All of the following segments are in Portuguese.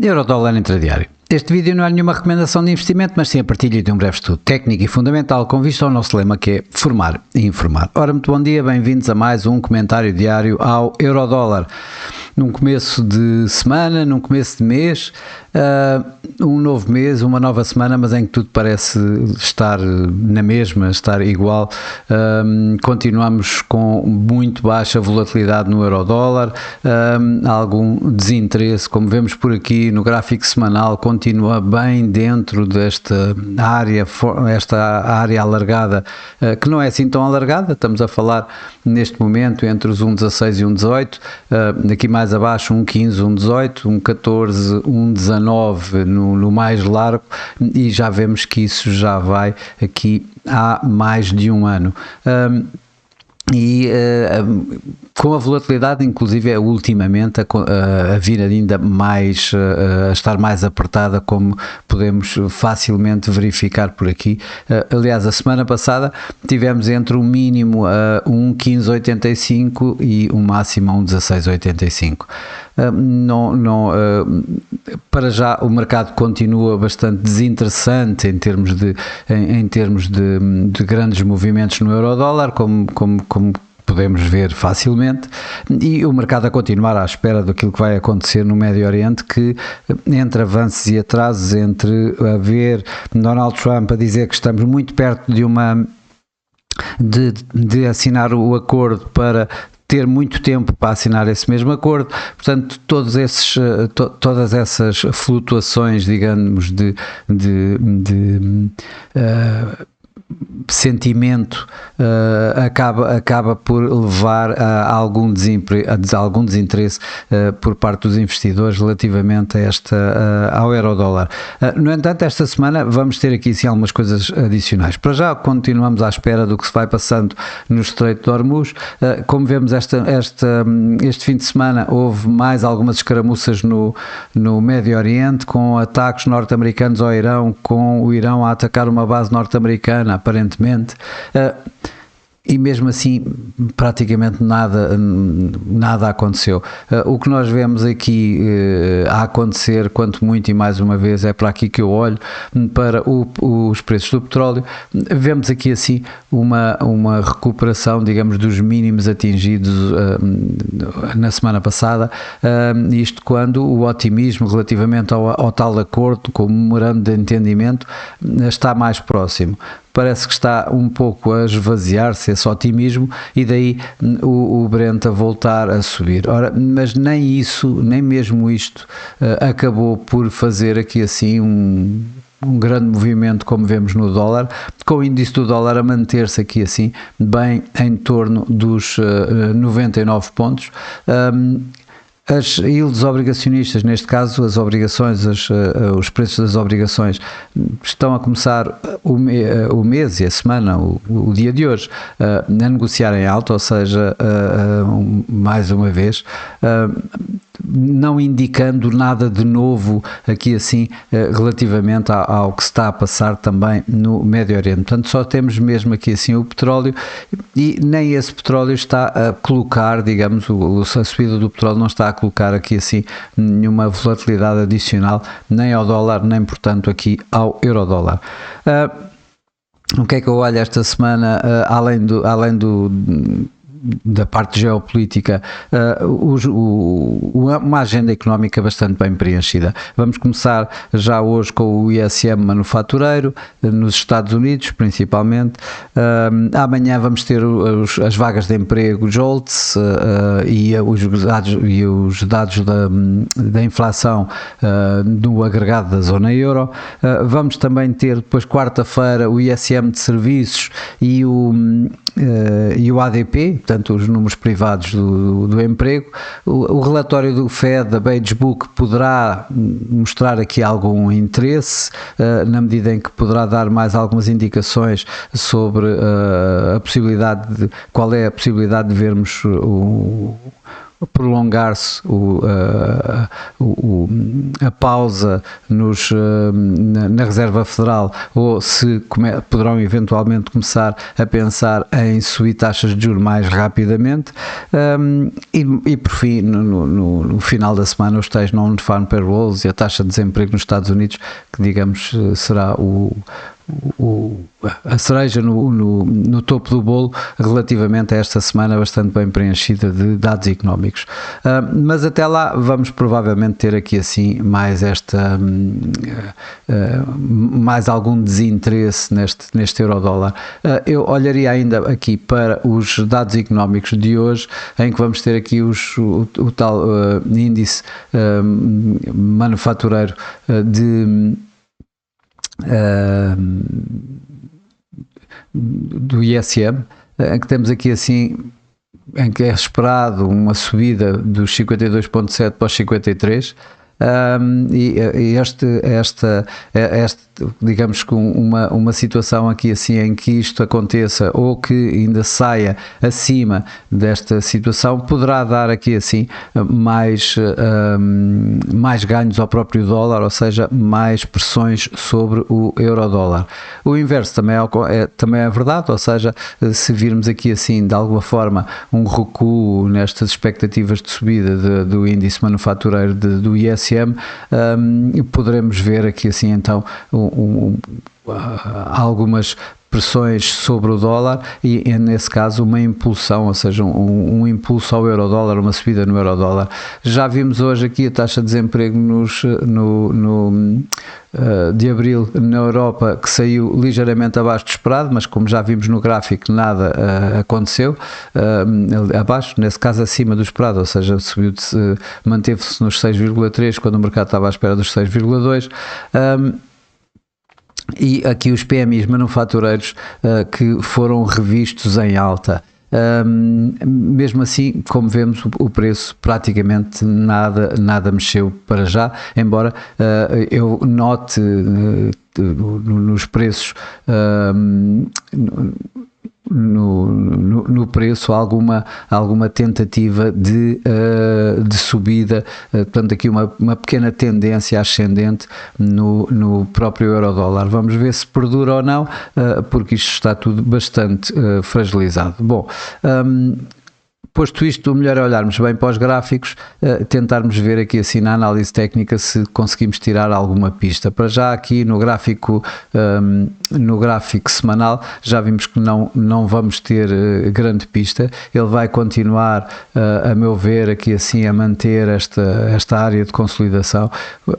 Eurodólar intradiário. Este vídeo não é nenhuma recomendação de investimento, mas sim a partilha de um breve estudo técnico e fundamental com vista ao nosso lema, que é formar e informar. Ora, muito bom dia, bem-vindos a mais um comentário diário ao Eurodólar. Num começo de semana, num começo de mês, um novo mês, uma nova semana, mas em que tudo parece estar na mesma, estar igual. Continuamos com muito baixa volatilidade no Eurodólar, algum desinteresse, como vemos por aqui no gráfico semanal, continua bem dentro desta área, esta área alargada, que não é assim tão alargada, estamos a falar neste momento entre os 1,16 e 1,18, aqui mais abaixo 1,15, 1,18, 1,14, 1,19 no mais largo, e já vemos que isso já vai aqui há mais de um ano. Com a volatilidade, inclusive ultimamente, a vir ainda mais, a estar mais apertada, como podemos facilmente verificar por aqui. Aliás, a semana passada tivemos entre um mínimo a 1,1585 e um máximo a 1,1685. Para já o mercado continua bastante desinteressante em termos de grandes movimentos no Eurodólar, como podemos ver facilmente, e o mercado a continuar à espera daquilo que vai acontecer no Médio Oriente, que entre avanços e atrasos, entre haver Donald Trump a dizer que estamos muito perto de assinar o acordo para ter muito tempo para assinar esse mesmo acordo, portanto todas essas flutuações, digamos, de sentimento acaba por levar a algum desinteresse por parte dos investidores relativamente ao Eurodólar. No entanto, esta semana vamos ter aqui sim algumas coisas adicionais. Para já continuamos à espera do que se vai passando no Estreito de Hormuz. Como vemos este fim de semana houve mais algumas escaramuças no Médio Oriente, com ataques norte-americanos ao Irão, com o Irão a atacar uma base norte-americana aparentemente, e mesmo assim praticamente nada aconteceu. O que nós vemos aqui a acontecer, quanto muito e mais uma vez, é para aqui que eu olho, para os preços do petróleo. Vemos aqui assim uma recuperação, digamos, dos mínimos atingidos na semana passada, isto quando o otimismo relativamente ao tal acordo, com o memorando de entendimento, está mais próximo. Parece que está um pouco a esvaziar-se esse otimismo, e daí o Brent a voltar a subir. Ora, mas nem isso, nem mesmo isto, acabou por fazer aqui assim um grande movimento, como vemos no dólar, com o índice do dólar a manter-se aqui assim bem em torno dos 99 pontos. As yields obrigacionistas, neste caso as obrigações, os preços das obrigações, estão a começar o mês e a semana, o dia de hoje, a negociar em alta, ou seja, mais uma vez, não indicando nada de novo aqui assim relativamente ao que se está a passar também no Médio Oriente. Portanto, só temos mesmo aqui assim o petróleo, e nem esse petróleo está a colocar, digamos, a subida do petróleo não está a colocar aqui assim nenhuma volatilidade adicional, nem ao dólar, nem portanto aqui ao Eurodólar. O que é que eu olho esta semana, além da parte geopolítica, uma agenda económica bastante bem preenchida. Vamos começar já hoje com o ISM manufatureiro nos Estados Unidos, principalmente. Amanhã vamos ter as vagas de emprego JOLTS e os dados da inflação do agregado da zona euro. Vamos também ter depois, quarta-feira, o ISM de serviços e o ADP, portanto os números privados do emprego. O relatório do Fed, da Beige Book, poderá mostrar aqui algum interesse, na medida em que poderá dar mais algumas indicações sobre qual é a possibilidade de vermos prolongar-se a pausa na Reserva Federal, ou se poderão eventualmente começar a pensar em subir taxas de juros mais rapidamente, e por fim, no final da semana, os tais non-farm payrolls e a taxa de desemprego nos Estados Unidos, que digamos será a cereja no topo do bolo relativamente a esta semana bastante bem preenchida de dados económicos. Mas até lá vamos provavelmente ter aqui assim mais algum desinteresse neste euro-dólar. Eu olharia ainda aqui para os dados económicos de hoje, em que vamos ter aqui o tal índice manufatureiro do ISM, em que temos aqui assim, em que é esperado uma subida dos 52,7 para os 53, e digamos que uma situação aqui assim em que isto aconteça, ou que ainda saia acima desta situação, poderá dar aqui assim mais ganhos ao próprio dólar, ou seja, mais pressões sobre o euro-dólar. O inverso também é verdade, ou seja, se virmos aqui assim de alguma forma um recuo nestas expectativas de subida do índice manufatureiro do ISM, poderemos ver aqui assim então algumas pressões sobre o dólar e nesse caso uma impulsão, ou seja, um impulso ao euro-dólar, uma subida no euro-dólar. Já vimos hoje aqui a taxa de desemprego de abril na Europa, que saiu ligeiramente abaixo do esperado, mas como já vimos no gráfico, nada aconteceu abaixo, nesse caso acima do esperado, ou seja, manteve-se nos 6,3 quando o mercado estava à espera dos 6,2. E aqui os PMIs manufatureiros que foram revistos em alta. Mesmo assim, como vemos, o preço praticamente nada mexeu para já, embora eu note nos preços no preço alguma tentativa de subida, portanto aqui uma pequena tendência ascendente no próprio euro-dólar. Vamos ver se perdura ou não, porque isto está tudo bastante fragilizado. Bom, posto isto, o melhor é olharmos bem para os gráficos, tentarmos ver aqui assim na análise técnica se conseguimos tirar alguma pista. Para já aqui no gráfico semanal já vimos que não vamos ter grande pista. Ele vai continuar, a meu ver, aqui assim a manter esta área de consolidação.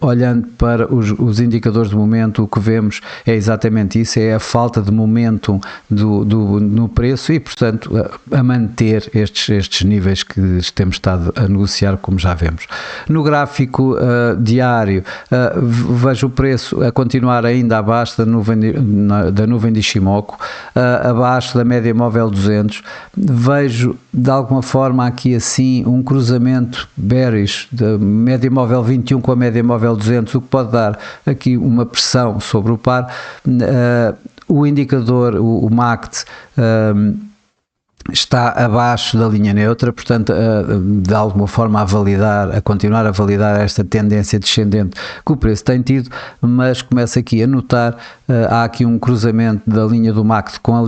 Olhando para os indicadores de momento, o que vemos é exatamente isso, é a falta de momentum no preço e, portanto, a manter estes níveis que temos estado a negociar, como já vemos. No gráfico diário, vejo o preço a continuar ainda abaixo da nuvem de Ishimoku, abaixo da média móvel 200. Vejo de alguma forma aqui assim um cruzamento bearish da média móvel 21 com a média móvel 200, o que pode dar aqui uma pressão sobre o par. O indicador, o MACD, está abaixo da linha neutra, portanto, de alguma forma a continuar a validar esta tendência descendente que o preço tem tido, mas começa aqui a notar, há aqui um cruzamento da linha do MACD com a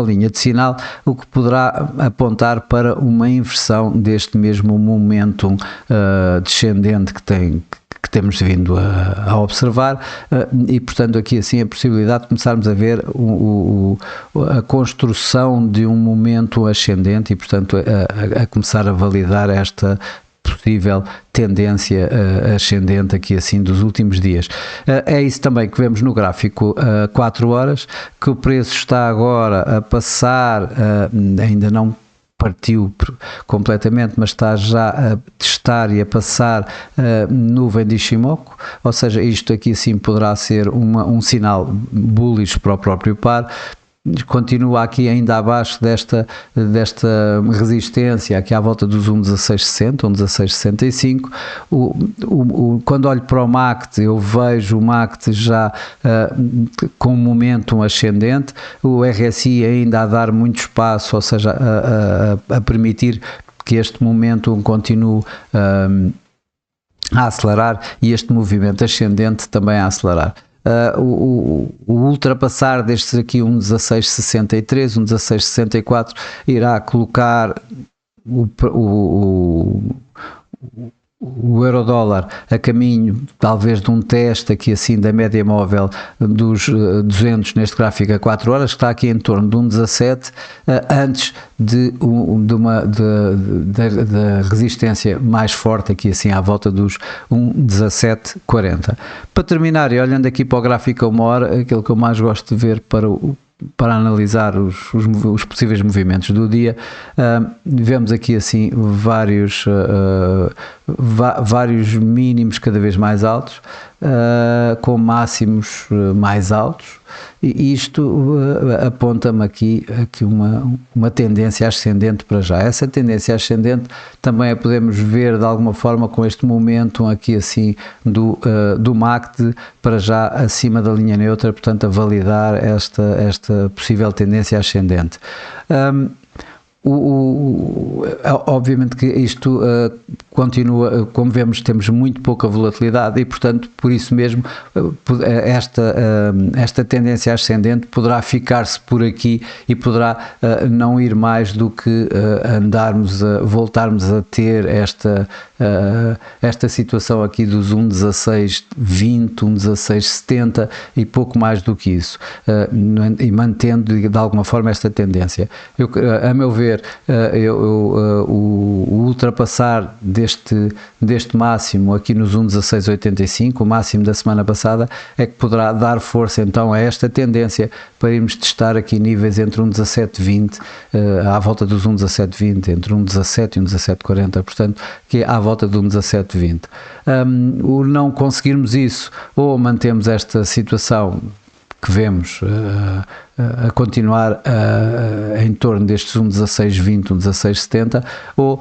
linha de sinal, o que poderá apontar para uma inversão deste mesmo momentum descendente que temos vindo a observar, e portanto aqui assim a possibilidade de começarmos a ver a construção de um momento ascendente e portanto a começar a validar esta possível tendência ascendente aqui assim dos últimos dias. É isso também que vemos no gráfico 4 horas, que o preço está agora a passar, ainda não partiu completamente, mas está já a testar e a passar nuvem de Ishimoku, ou seja, isto aqui sim poderá ser um sinal bullish para o próprio par. Continua aqui ainda abaixo desta resistência, aqui à volta dos 1,1660, 1,1665. Quando olho para o MACD, eu vejo o MACD já com um momentum ascendente, o RSI ainda a dar muito espaço, ou seja, a permitir que este momento continue a acelerar e este movimento ascendente também a acelerar. O ultrapassar destes aqui 1,1663, 1,1664 irá colocar o euro-dólar a caminho talvez de um teste aqui assim da média móvel dos 200 neste gráfico a 4 horas, que está aqui em torno de 1,17 antes da resistência mais forte aqui assim à volta dos 1,1740. Para terminar, e olhando aqui para o gráfico a uma hora, aquilo que eu mais gosto de ver para analisar os possíveis movimentos do dia, vemos aqui assim vários mínimos cada vez mais altos, com máximos mais altos, e isto aponta-me aqui uma tendência ascendente para já. Essa tendência ascendente também a podemos ver de alguma forma com este momento aqui assim do MACD para já acima da linha neutra, portanto a validar esta possível tendência ascendente. Obviamente que isto continua, como vemos, temos muito pouca volatilidade e, portanto, por isso mesmo, esta tendência ascendente poderá ficar-se por aqui e poderá não ir mais do que voltarmos a ter esta situação aqui dos 1,1620, 1,1670 e pouco mais do que isso, e mantendo de alguma forma esta tendência. A meu ver, o ultrapassar deste máximo aqui nos 1,1685, o máximo da semana passada, é que poderá dar força então a esta tendência para irmos testar aqui níveis entre 1,1720, à volta dos 1,1720, entre 1,17 e 1,1740, portanto, que é à volta de 1,1720. O não conseguirmos isso, ou mantemos esta situação que vemos a continuar em torno destes 1,1620, 1,1670, ou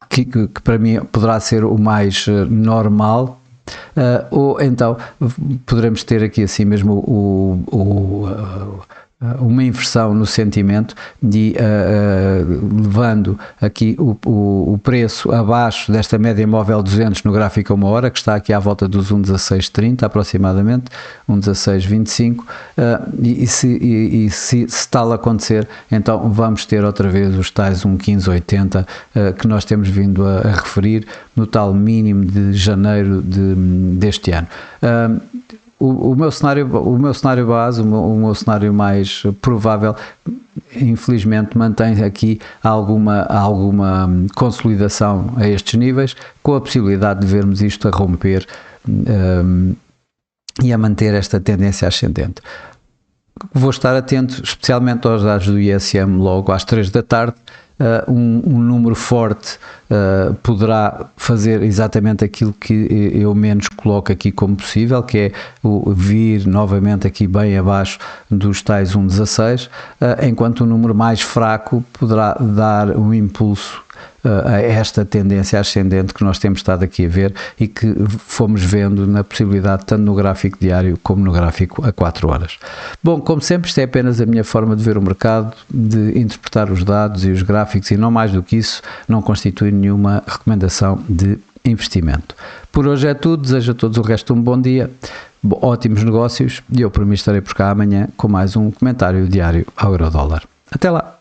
que para mim poderá ser o mais normal, ou então poderemos ter aqui assim mesmo uma inversão no sentimento de levando aqui o preço abaixo desta média móvel 200 no gráfico a uma hora, que está aqui à volta dos 1,1630 aproximadamente, 1,1625, e se tal acontecer, então vamos ter outra vez os tais 1,1580 que nós temos vindo a referir no tal mínimo de janeiro deste ano. O meu cenário base, o meu cenário mais provável, infelizmente mantém aqui alguma consolidação a estes níveis, com a possibilidade de vermos isto a romper e a manter esta tendência ascendente. Vou estar atento especialmente aos dados do ISM logo às 3 da tarde. Um número forte poderá fazer exatamente aquilo que eu menos coloco aqui como possível, que é vir novamente aqui bem abaixo dos tais 1,16, enquanto um número mais fraco poderá dar um impulso a esta tendência ascendente que nós temos estado aqui a ver e que fomos vendo na possibilidade tanto no gráfico diário como no gráfico a 4 horas. Bom, como sempre, isto é apenas a minha forma de ver o mercado, de interpretar os dados e os gráficos, e não mais do que isso, não constitui nenhuma recomendação de investimento. Por hoje é tudo, desejo a todos o resto de um bom dia, ótimos negócios, e eu por mim estarei por cá amanhã com mais um comentário diário ao euro-dólar. Até lá!